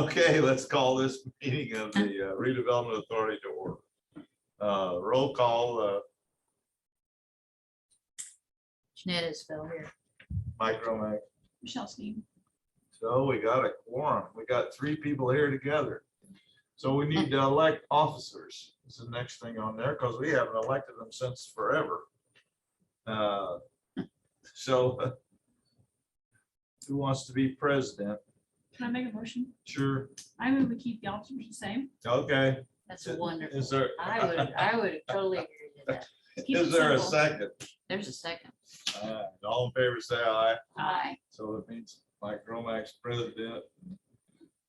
Okay, let's call this meeting of the Redevelopment Authority to order. Roll call, Jeanette is still here. Mike Romack. Michelle Steve. So we got a quorum. We got 3 people here together. So we need to elect officers. It's the next thing on there because we haven't elected them since forever. So who wants to be president? Can I make a motion? Sure. I move we keep the officers the same. Okay. That's wonderful. Is there, I would totally agree with that. Keep is it there a simple. second? There's a second. All in favor, say aye. Aye. So it means Mike Romack's president.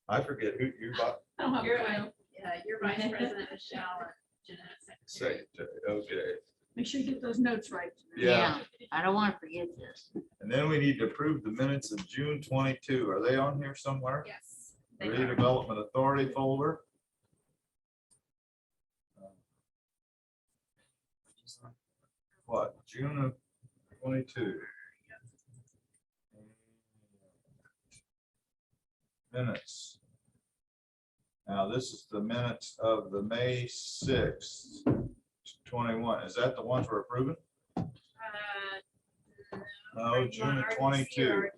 I forget who you got. I don't have a You're clue. right. Yeah, your vice president, Michelle, and Jeanette, secretary. Secretary, okay. Make sure you get those notes right. Yeah. I don't want to forget this. And then we need to approve the minutes of June 22. Are they on here somewhere? Yes. they are. Redevelopment Authority folder. What, June of 22? Minutes. Now, this is the minutes of the May 6th, 21. Is that the ones we're approving? No, No, are you June on of RDC 22. or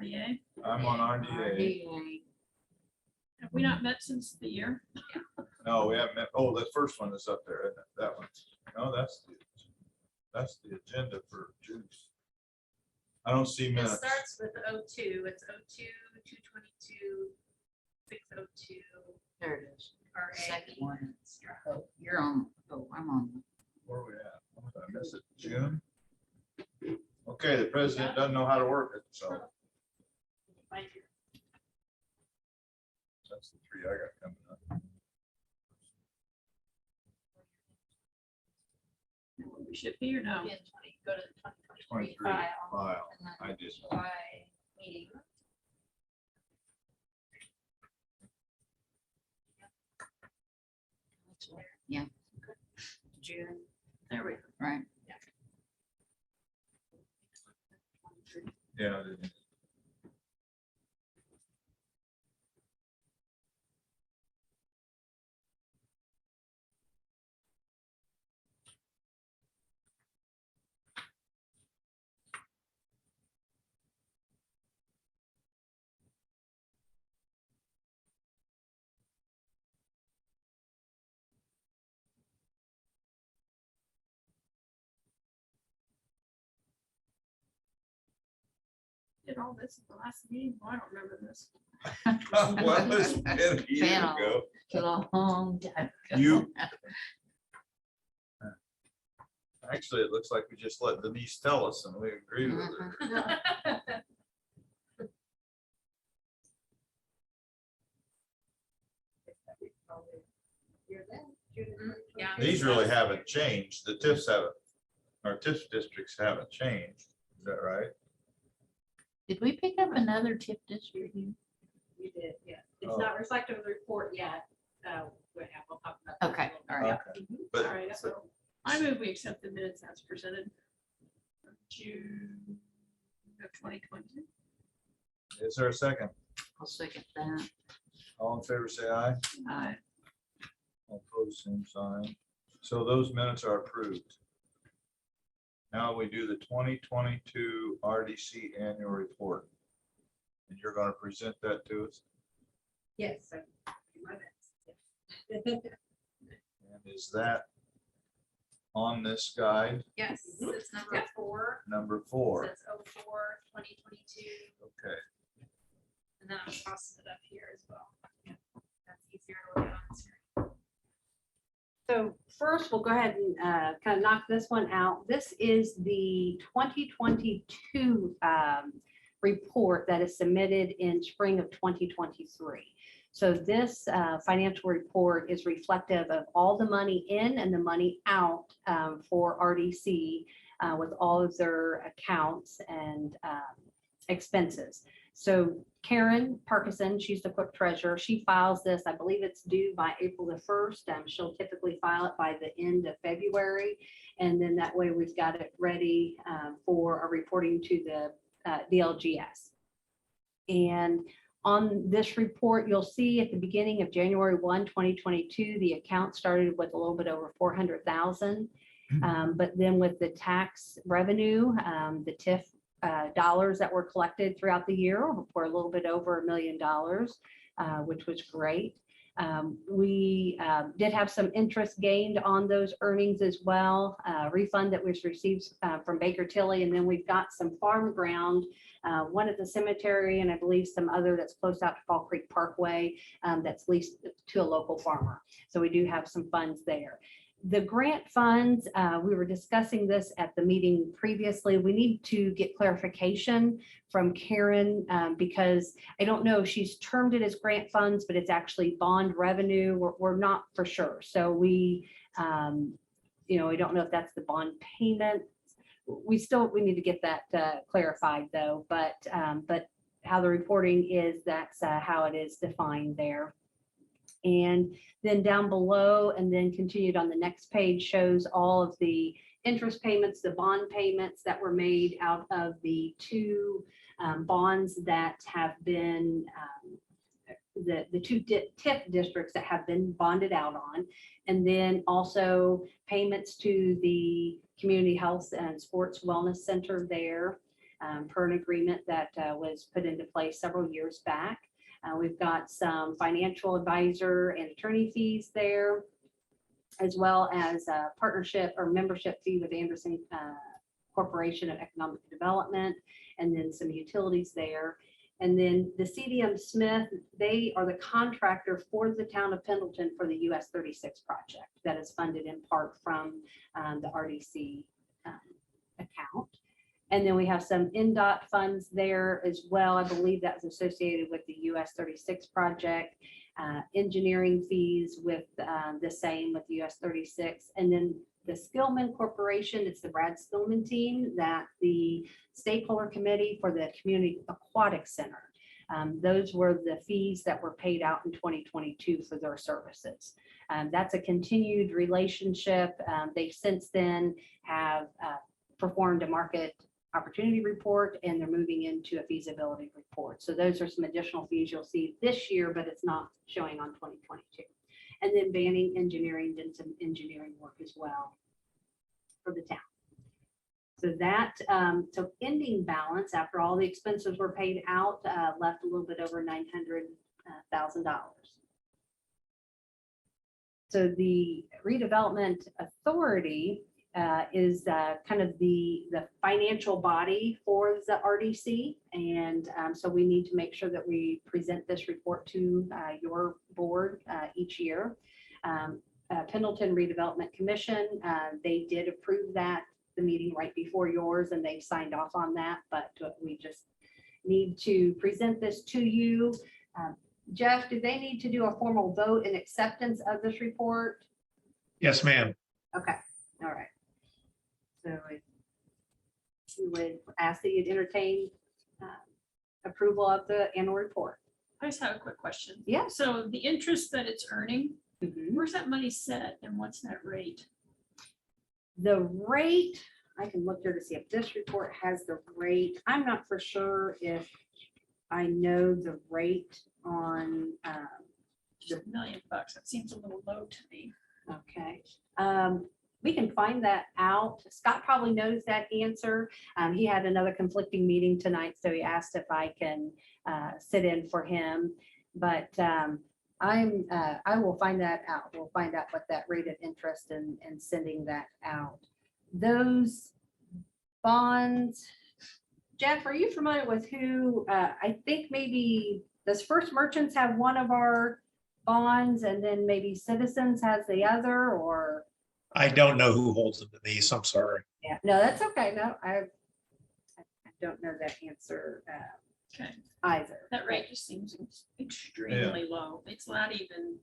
RDA? RDA. I'm on RDA. RDA. Have we not met since the year? No, we haven't met. Oh, the first one is up there, isn't it? That one. No, that's the agenda for June. I don't see It minutes. starts with 02. It's 02, 222, 602. There it is. RA. Second one. Oh, you're on. Oh, I'm on. Where are we at? What did I miss it? June? Okay, the president doesn't know how to work it, so Find your- that's the 3 I got coming up. Know where we should be or no? Yeah, 20, go to the 2023 23 file. file. and then I did. July meeting. Yeah. June, There we go. right? Yeah, I did. Did all this at the last meeting? Oh, I don't remember this. Well, it's been a year Been a- ago. It's a long time. ago. You. Actually, it looks like we just let Denise tell us and we agreed with her. Mhm. Yeah. These really haven't changed. The TIFs haven't, our TIF districts haven't changed. Is that right? Did we pick up another tip district? You did, yeah. It's Oh. not reflective of the report yet. We'll talk about that. Okay, all right. Okay. All But right, so I move we accept the minutes as presented. from June of 2022. is there a second? I'll second that. All in favor, say aye. Aye. All opposed, same sign. So those minutes are approved. Now we do the 2022 RDC annual report. And you're going to present that to us. Yes. I do my best. And is that on this guide, Yes, it's number 4. number It 4? says 04, 2022, Okay. and then I'm tossing it up here as well. That's easier to look at on the screen. So first, we'll go ahead and kind of knock this one out. This is the 2022 report that is submitted in spring of 2023. So this financial report is reflective of all the money in and the money out for RDC with all of their accounts and expenses. So Karen Parkinson, she's the clerk treasurer. She files this, I believe it's due by April the 1st. She'll typically file it by the end of February. And then that way we've got it ready for a reporting to the DLGS. And On this report, you'll see at the beginning of January 1, 2022, the account started with a little bit over 400,000. But then with the tax revenue, the TIF dollars that were collected throughout the year were a little bit over $1 million, which was great. We did have some interest gained on those earnings as well, refund that was received from Baker Tilly, and then we've got some farm ground, one at the cemetery, and I believe some other that's close out to Fall Creek Parkway, that's leased to a local farmer. So we do have some funds there. The grant funds, we were discussing this at the meeting previously. We need to get clarification from Karen because I don't know if she's termed it as grant funds, but it's actually bond revenue. We're not for sure. So we, we don't know if that's the bond payment. We need to get that clarified though. But how the reporting is, that's how it is defined there. And then down below, and then continued on the next page, shows all of the interest payments, the bond payments that were made out of the two bonds that have been, the two TIF districts that have been bonded out on. And then also payments to the Community Health and Sports Wellness Center there per an agreement that was put into place several years back. We've got some financial advisor and attorney fees there, as well as a partnership or membership fee with Anderson Corporation of Economic Development, and then some utilities there. And then the CDM Smith, they are the contractor for the town of Pendleton for the US 36 project that is funded in part from the RDC account. And then we have some NDOT funds there as well. I believe that's associated with the US 36 project, engineering fees with the same with US 36. And then the Skillman Corporation, it's the Brad Skillman team that the stakeholder committee for the Community Aquatic Center. Those were the fees that were paid out in 2022 for their services. That's a continued relationship. They since then have performed a market opportunity report, and they're moving into a feasibility report. So those are some additional fees you'll see this year, but it's not showing on 2022. And then Banning Engineering did some engineering work as well for the town. So that, so ending balance after all the expenses were paid out, left a little bit over $900,000. So the Redevelopment Authority is kind of the financial body for the RDC. And so we need to make sure that we present this report to your board each year. Pendleton Redevelopment Commission, they did approve that the meeting right before yours, and they've signed off on that, but we just need to present this to you. Jeff, do they need to do a formal vote in acceptance of this report? Yes, ma'am. Okay, all right. So we would ask that you'd entertain approval of the annual report. I just have a quick question. Yeah. So the interest that it's earning, Mhm. where's that money set and what's that rate? The rate, I can look here to see if this report has the rate. I'm not for sure if I know the rate on, Just $1 million. That seems a little low to me. okay. We can find that out. Scott probably knows that answer. He had another conflicting meeting tonight, so he asked if I can sit in for him. But I will find that out. We'll find out what that rate of interest and sending that out. Those bonds, Jeff, are you familiar with who, I think maybe, does First Merchants have one of our bonds and then maybe Citizens has the other, or? I don't know who holds them to these. I'm sorry. Yeah, no, that's okay. No, I don't know that answer Okay. either. That rate just seems extremely low. It's not even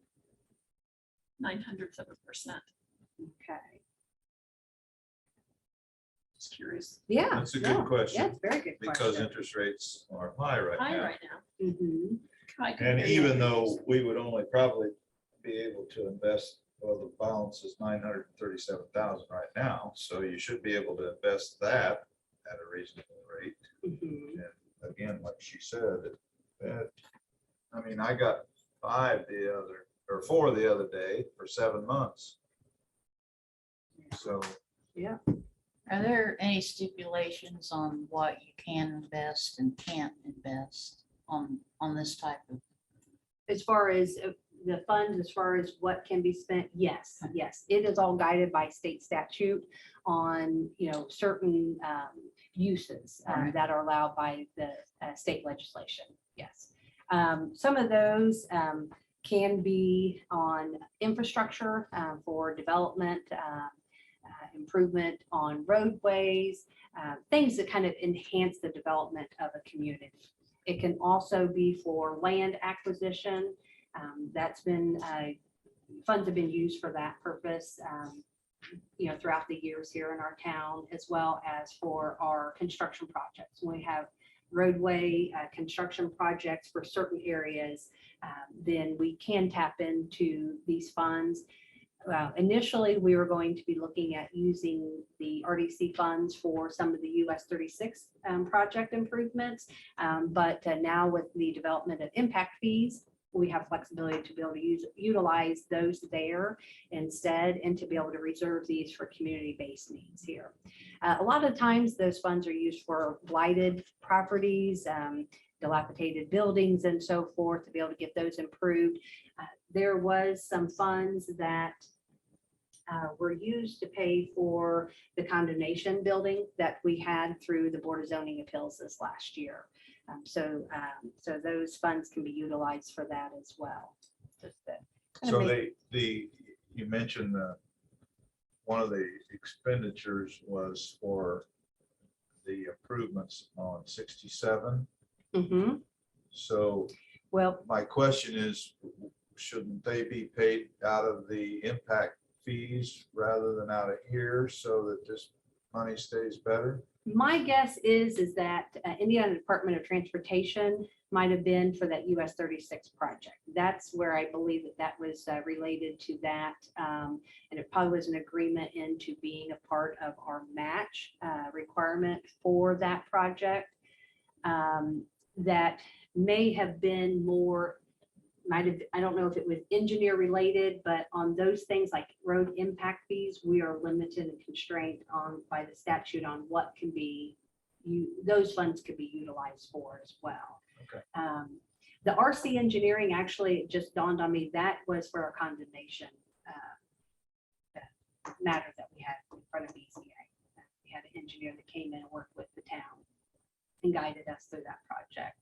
0.09%. Okay. Just curious. Yeah. That's a good no, question, Yeah, it's a very good because question. interest rates are high right High now. right now. Mhm. High And compared to even others. though we would only probably be able to invest, well, the balance is 937,000 right now. So you should be able to invest that at a reasonable rate. Mhm. And again, like she said, I mean, I got 4 the other day for 7 months. So, Are there any stipulations on what you can invest and can't invest on this type of? As far as the funds, as far as what can be spent, yes. It is all guided by state statute on, certain uses Right. that are allowed by the state legislation. Yes. Some of those can be on infrastructure for development, improvement on roadways, things that kind of enhance the development of a community. It can also be for land acquisition. That's been, funds have been used for that purpose, throughout the years here in our town, as well as for our construction projects. We have roadway construction projects for certain areas, then we can tap into these funds. Initially, we were going to be looking at using the RDC funds for some of the US 36 project improvements. But now with the development of impact fees, we have flexibility to be able to utilize those there instead, and to be able to reserve these for community-based needs here. A lot of times those funds are used for blighted properties, dilapidated buildings and so forth, to be able to get those improved. There was some funds that were used to pay for the condemnation building that we had through the Board of Zoning Appeals this last year. So those funds can be utilized for that as well. Just to kind of so make- you mentioned one of the expenditures was for the improvements on 67. Mhm. So Well, my question is, shouldn't they be paid out of the impact fees rather than out of here so that this money stays better? my guess is that Indiana Department of Transportation might have been for that US 36 project. That's where I believe that was related to that. And it probably was an agreement into being a part of our match requirement for that project. That may have been more, I don't know if it was engineer related, but on those things like road impact fees, we are limited and constrained by the statute on what can be, those funds could be utilized for as well. Okay. The RC engineering, actually, it just dawned on me, that was for a condemnation matter that we had in front of BCA. We had an engineer that came in and worked with the town and guided us through that project.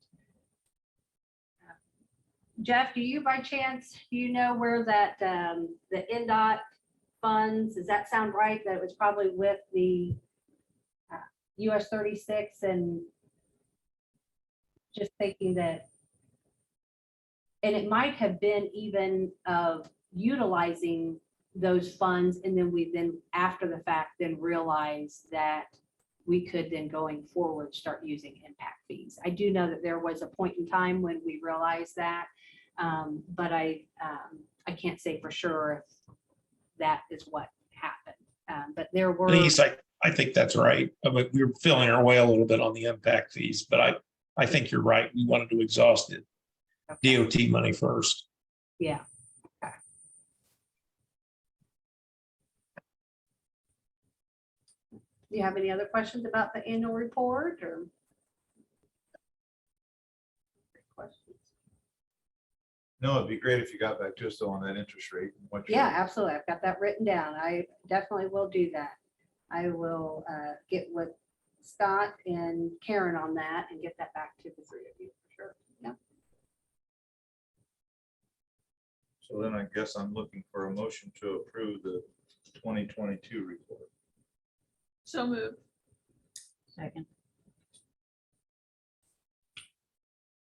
Jeff, do you by chance, where that the NDOT funds, does that sound right? That it was probably with the US 36, and just thinking that, and it might have been even of utilizing those funds, and then after the fact then realize that we could then going forward start using impact fees. I do know that there was a point in time when we realized that, but I can't say for sure if that is what happened. But there were. Denise, I think that's right. I mean, we were feeling our way a little bit on the impact fees, but I think you're right. We wanted to exhaust it. Okay. DOT money first. Yeah. Okay. Do you have any other questions about the annual report or? Questions? No, it'd be great if you got back to us though on that interest rate. And what Yeah, absolutely. I've got that written down. I definitely will do that. I will get with Scott and Karen on that and get that back to the three of you for sure. Yeah. So then I guess I'm looking for a motion to approve the 2022 report. So move. Second.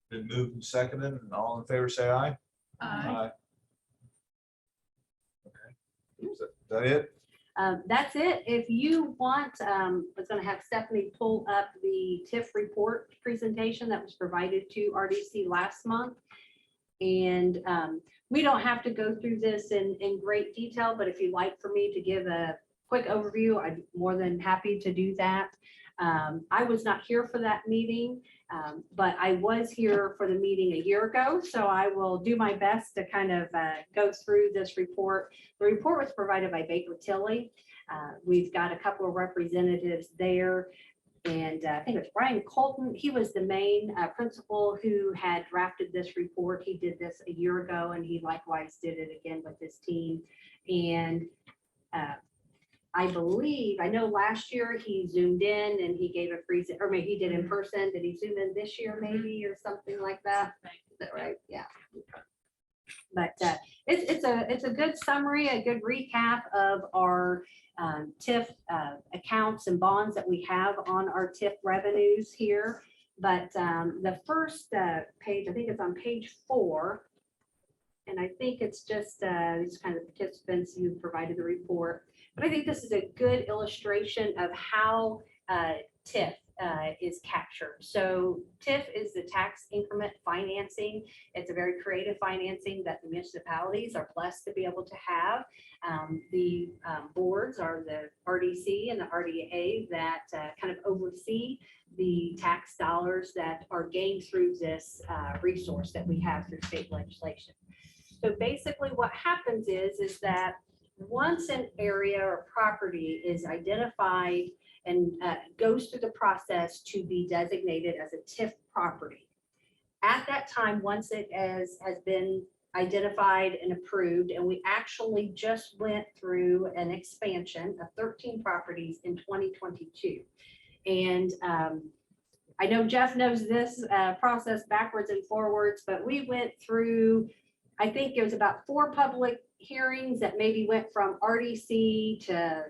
Been moved and seconded, and all in favor say aye. Aye. Okay. Is that it? That's it. If you want, I was going to have Stephanie pull up the TIF report presentation that was provided to RDC last month. And we don't have to go through this in great detail, but if you'd like for me to give a quick overview, I'm more than happy to do that. I was not here for that meeting, But I was here for the meeting a year ago, so I will do my best to kind of go through this report. The report was provided by Baker Tilly. We've got a couple of representatives there. And I think it's Brian Colton. He was the main principal who had drafted this report. He did this a year ago, and he likewise did it again with his team. And I believe, I know last year he zoomed in and he gave a present, or maybe he did in person. Did he zoom in this year maybe or something like that? Is that right? Yeah. But it's a good summary, a good recap of our TIF accounts and bonds that we have on our TIF revenues here. But the first page, I think it's on page 4. And I think it's just these kind of participants who provided the report. But I think this is a good illustration of how TIF is captured. So TIF is the tax increment financing. It's a very creative financing that the municipalities are blessed to be able to have. The boards are the RDC and the RDA that kind of oversee the tax dollars that are gained through this resource that we have through state legislation. So basically what happens is that once an area or property is identified and goes through the process to be designated as a TIF property, at that time, once it has been identified and approved, and we actually just went through an expansion of 13 properties in 2022. And I know Jeff knows this process backwards and forwards, but we went through, I think it was about 4 public hearings that maybe went from RDC to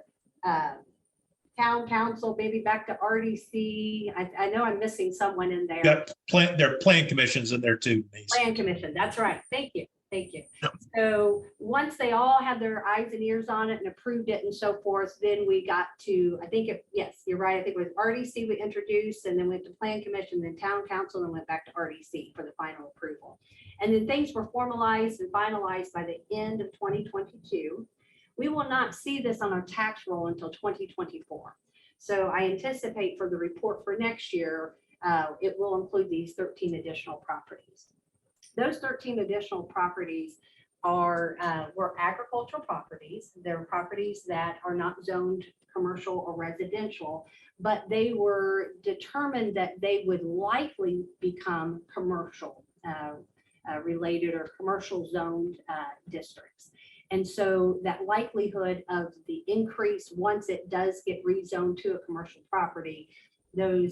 town council, maybe back to RDC. I know I'm missing someone in there. There are plan commissions in there too. Denise. Plan commission, that's right. Thank you. Thank you. Yep. So once they all had their eyes and ears on it and approved it and so forth, then we got to, I think yes, you're right. I think it was RDC we introduced, and then went to plan commission, then town council, and went back to RDC for the final approval. And then things were formalized and finalized by the end of 2022. We will not see this on our tax roll until 2024. So I anticipate for the report for next year, it will include these 13 additional properties. Those 13 additional properties were agricultural properties. They're properties that are not zoned commercial or residential, but they were determined that they would likely become commercial related or commercial zoned districts. And so that likelihood of the increase, once it does get rezoned to a commercial property, the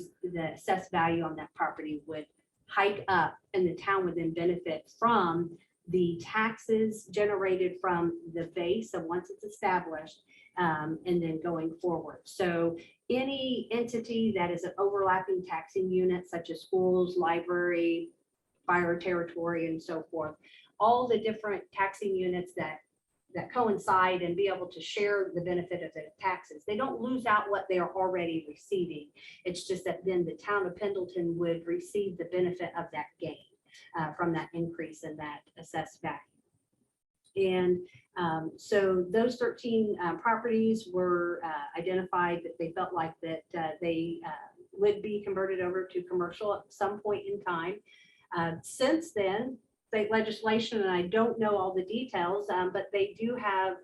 assessed value on that property would hike up, and the town would then benefit from the taxes generated from the base of once it's established, and then going forward. So any entity that is an overlapping taxing unit, such as schools, library, fire territory, and so forth, all the different taxing units that coincide and be able to share the benefit of the taxes. They don't lose out what they are already receiving. It's just that then the town of Pendleton would receive the benefit of that gain from that increase in that assessed value. And so those 13 properties were identified that they felt like that they would be converted over to commercial at some point in time. Since then, state legislation, and I don't know all the details, but they do have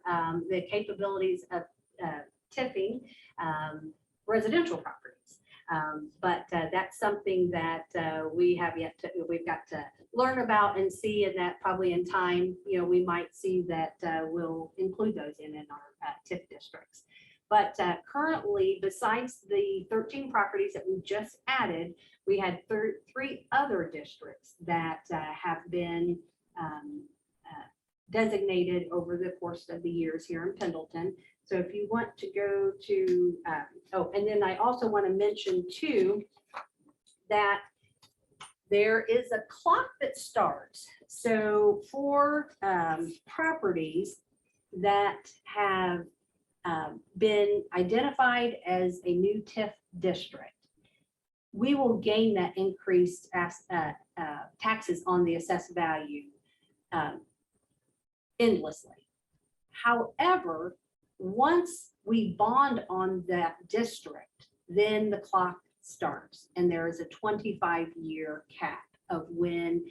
the capabilities of tipping residential properties. But that's something that we've got to learn about and see, and that probably in time, we might see that we'll include those in our TIF districts. But currently, besides the 13 properties that we just added, we had 3 other districts that have been designated over the course of the years here in Pendleton. So if you want to go to, and then I also want to mention too, that there is a clock that starts. So for properties that have been identified as a new TIF district, we will gain that increased taxes on the assessed value endlessly. However, once we bond on that district, then the clock starts. And there is a 25-year cap of when,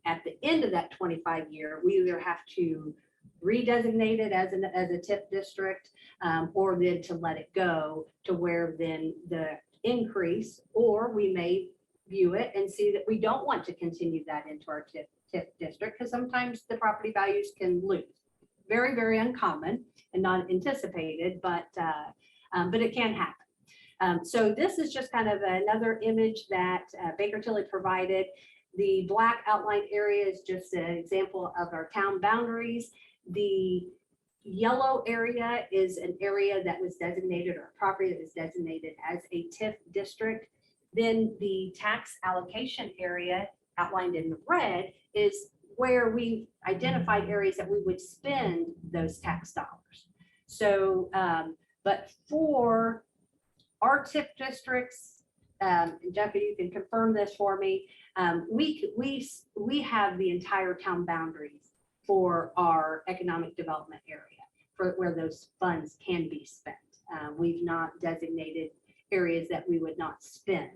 at the end of that 25-year, we either have to redesignate it as a TIF district, or then to let it go to where then the increase, or we may view it and see that we don't want to continue that into our TIF district, because sometimes the property values can lose. Very, very uncommon and not anticipated, but it can happen. So this is just kind of another image that Baker Tilly provided. The black outlined area is just an example of our town boundaries. The yellow area is an area that was designated, or a property that was designated as a TIF district. Then the tax allocation area outlined in the red is where we identified areas that we would spend those tax dollars. So, but for our TIF districts, and Jeffy, you can confirm this for me, we have the entire town boundaries for our economic development area, for where those funds can be spent. We've not designated areas that we would not spend,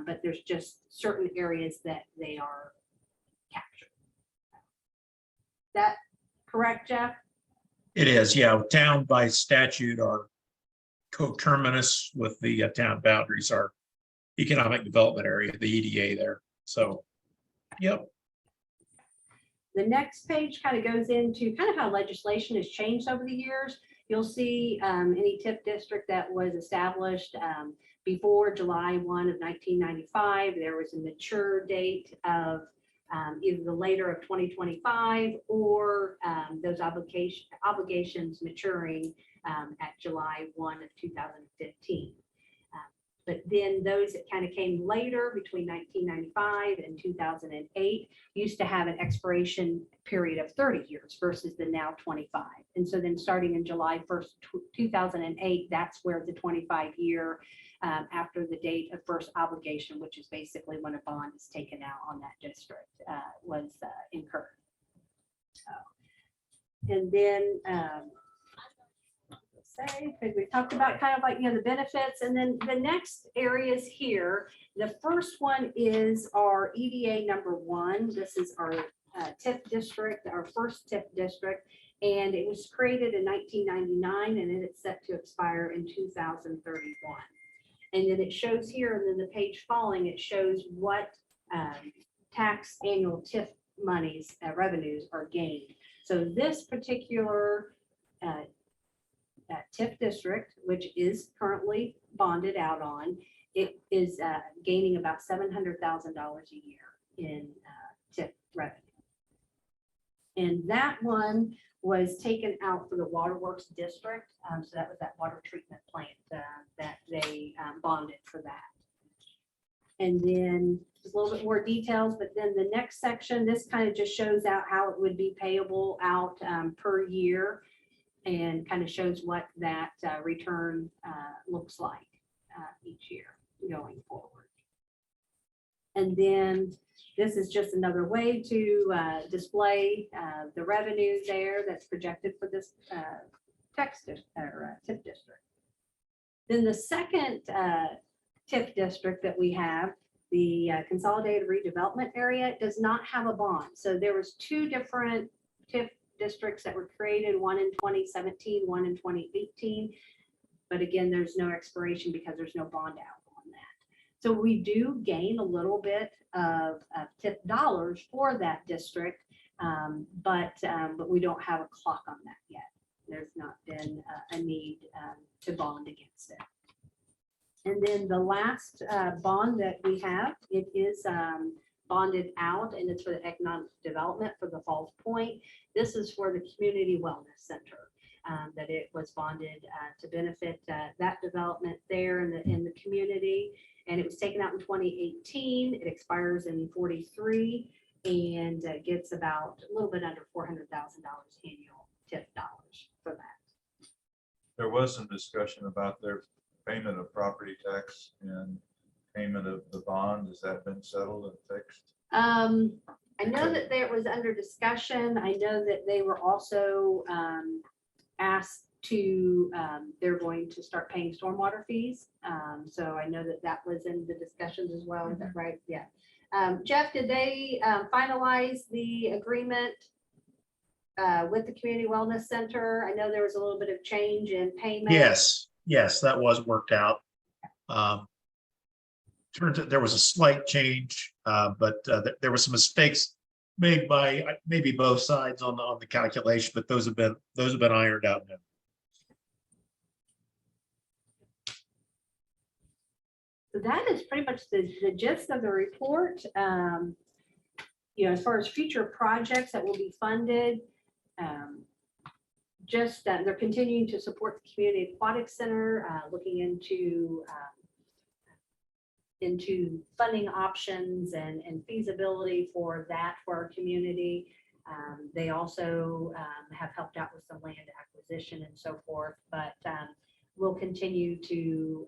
but there's just certain areas that they are captured. That correct, Jeff? It is, yeah. Town by statute are coterminous with the town boundaries, our economic development area, the EDA there. So, yep. The next page kind of goes into kind of how legislation has changed over the years. You'll see any TIF district that was established before July 1 of 1995, there was a mature date of either the later of 2025 or those obligations maturing at July 1 of 2015. But then those that kind of came later between 1995 and 2008 used to have an expiration period of 30 years versus the now 25. And so then starting in July 1st, 2008, that's where the 25-year after the date of first obligation, which is basically when a bond is taken out on that district, was incurred. And then because we talked about kind of like, the benefits, and then the next areas here, the first one is our EDA number 1. This is our TIF district, our first TIF district, and it was created in 1999, and it's set to expire in 2031. And then it shows here, and then the page following, it shows what tax annual TIF monies, revenues are gained. So this particular TIF district, which is currently bonded out on, it is gaining about $700,000 a year in TIF revenue. And that one was taken out for the waterworks district. So that was that water treatment plant that they bonded for that. And then just a little bit more details, but then the next section, this kind of just shows out how it would be payable out per year, and kind of shows what that return looks like each year going forward. And then this is just another way to display the revenue there that's projected for this TIF district. Then the second TIF district that we have, the Consolidated Redevelopment Area, does not have a bond. So there was 2 different TIF districts that were created, one in 2017, one in 2018. But again, there's no expiration because there's no bond out on that. So we do gain a little bit of TIF dollars for that district, but we don't have a clock on that yet. There's not been a need to bond against it. And then the last bond that we have, it is bonded out, and it's for the economic development for the Falls Point. This is for the Community Wellness Center, that it was bonded to benefit that development there in the community. And it was taken out in 2018. It expires in 43 and gets about a little bit under $400,000 annual TIF dollars for that. There was some discussion about their payment of property tax and payment of the bond. Has that been settled and fixed? I know that there was under discussion. I know that they were also asked to, they're going to start paying stormwater fees. So I know that that was in the discussions as well. Is that right? Yeah. Jeff, did they finalize the agreement with the Community Wellness Center? I know there was a little bit of change in payment. Yes, that was worked out. Turns out there was a slight change, but there were some mistakes made by maybe both sides on the calculation, but those have been ironed out now. So that is pretty much the gist of the report. As far as future projects that will be funded, just that they're continuing to support the Community Aquatic Center, looking into funding options and feasibility for that for our community. They also have helped out with some land acquisition and so forth, but we'll continue to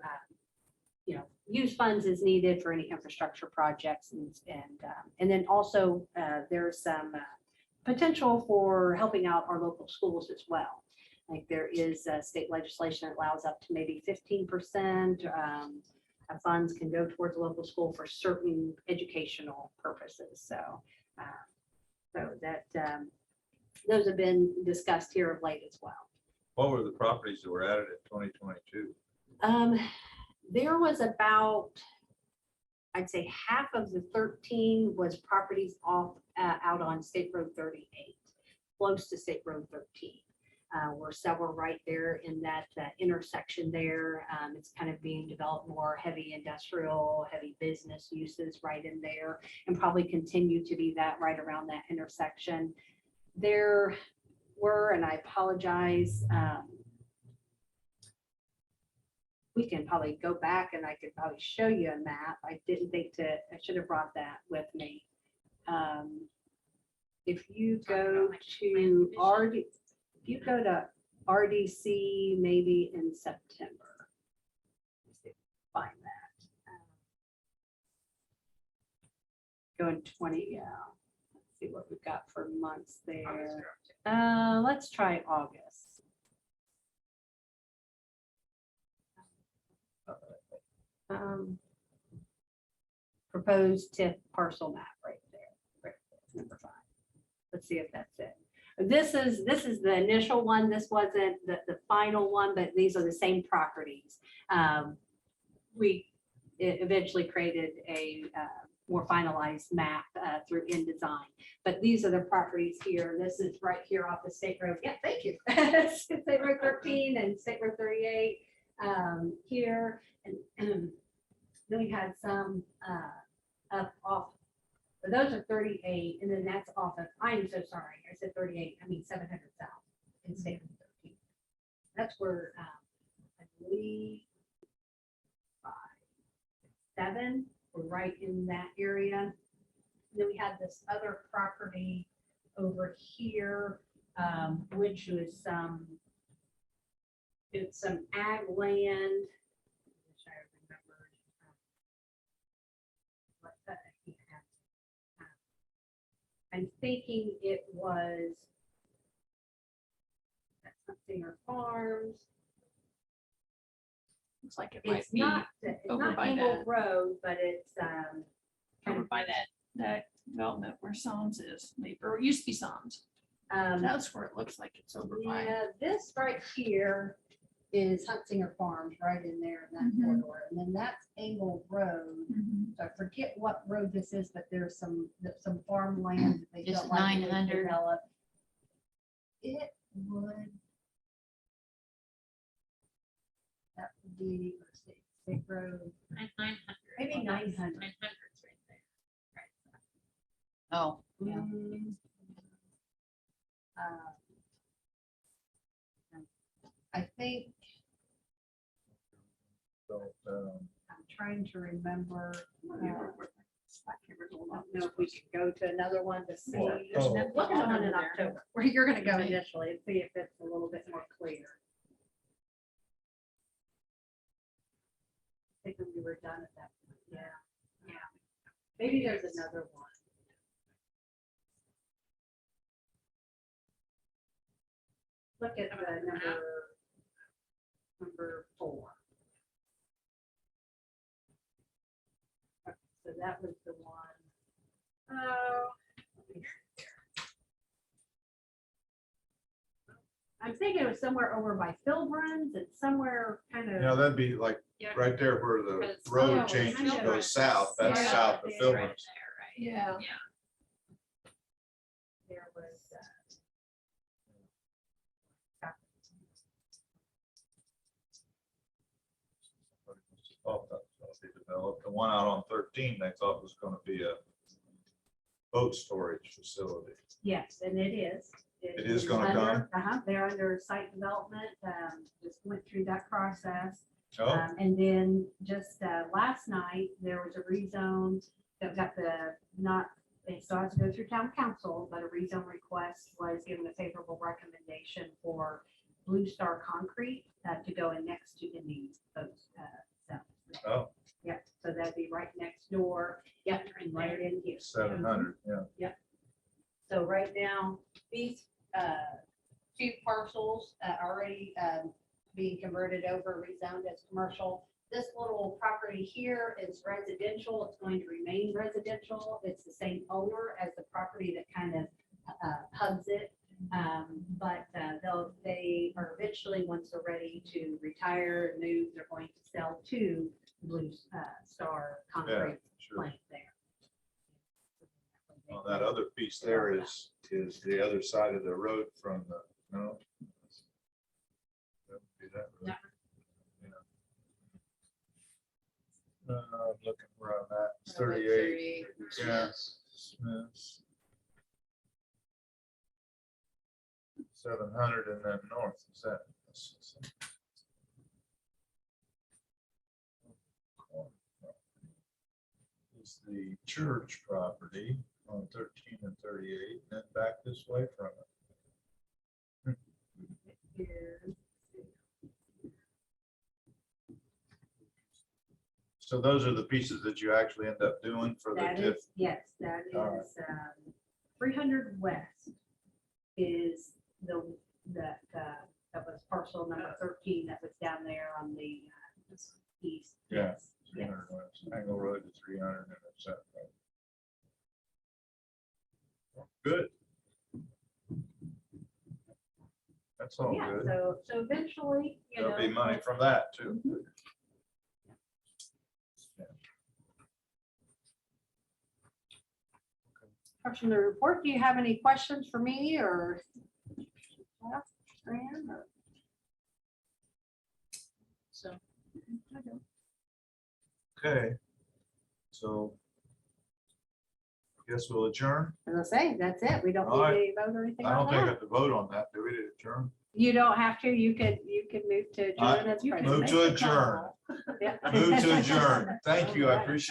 use funds as needed for any infrastructure projects, and then also there's some potential for helping out our local schools as well. Like there is state legislation that allows up to maybe 15% of funds can go towards a local school for certain educational purposes. So that those have been discussed here of late as well. What were the properties that were added in 2022? There was about, I'd say half of the 13 was properties off out on State Road 38, close to State Road 13. Were several right there in that intersection there. It's kind of being developed more heavy industrial, heavy business uses right in there, and probably continue to be that right around that intersection. There were, and I apologize, we can probably go back and I could probably show you a map. I didn't think I should have brought that with me. If you go to RDC, maybe in September, let's see if I can find that. Go in 20, yeah. Let's see what we've got for months there. Let's try August. Proposed TIF parcel map right there. Right there, number 5. Let's see if that's it. This is the initial one. This wasn't the final one, but these are the same properties. We eventually created a more finalized map through InDesign, but these are the properties here. This is right here off the State Road. Yeah, thank you. State Road 13 and State Road 38 here, and then we had some up off. But those are 38, and then that's off of, I'm so sorry, I said 38, I mean 700 South in State Road 13. That's where I believe 5, 7 were right in that area. And then we had this other property over here, which was it's some ag land. I'm thinking it was something or farms. Looks like it might It's be not over by Engle that. Road, but it's over by that development where Psalms is, maybe, or it used to be Psalms. That's where it looks like it's over by. yeah, this right here is Huntsinger Farms right in there in that Mhm. corridor, and then that's Engle Road. Mhm. So I forget what road this is, but there's some farmland that they Is don't it like to 900? develop. It would. That would be, let's see, State Road, 900. maybe 900. 900's right there. Right. Oh, yeah. I think So, I'm trying to remember. I I can't remember. don't know if we could go to another one to see. Well, oh. Look at the one in October, where you're gonna go initially and see if it's a little bit more clear. I think we were done at that point. Yeah. Maybe there's another one. Look at the number number 4. So that was the one. Oh. I'm thinking it was somewhere over by Philbruns. It's somewhere kind of. Yeah, that'd be like Yeah. right there where the Because- road Oh, changes, I know. goes south. That's Yeah. south of Yeah. Philbrook. Right there, right? Yeah. Yeah. There was. Thought that was gonna be developed. The one out on 13, they thought was gonna be a boat storage facility. Yes, and it is. It is gonna come? They're under site development, just went through that process. Oh, And then just last night, there was a rezone that got it still has to go through town council, but a rezone request was given a favorable recommendation for Blue Star Concrete to go in next to Indy Boats. oh, Yep, so that'd be right next door. Yep, and right in here. 700, yeah. So right now, these 2 parcels already being converted over, rezoned as commercial. This little property here is residential. It's going to remain residential. It's the same owner as the property that kind of hugs it. But they are eventually, once they're ready to retire, move, they're going to sell to Blue Star Concrete Sure. plant there. Well, that other piece there is the other side of the road from the, no? That would be that road. Yeah. I'm looking where I'm at, It's 38, yeah. Smith's. 700 and then north, is that? Is the church property on 13 and 38, and then back this way from it. Here. So those are the pieces that you actually end up doing for the That TIF. is, yes, that All right. is 300 West is that was parcel number 13 that was down there on the east. Yeah. Yes, 300 west, Angle Road to 300 and it's that way. Good. That's all Yeah, good. so eventually, There'll be money from that too. Mhm. Question to report. Do you have any questions for me or? Fran, or- So Okay. So I guess we'll adjourn. As I say, that's it. We don't All right. need a vote or anything I don't like think I that. have to vote on that. Do we to adjourn? You don't have to. You could move to I adjourn as You can president. Move to make the adjourn. call. Yeah. Move to adjourn. Thank you. I All right. appreciate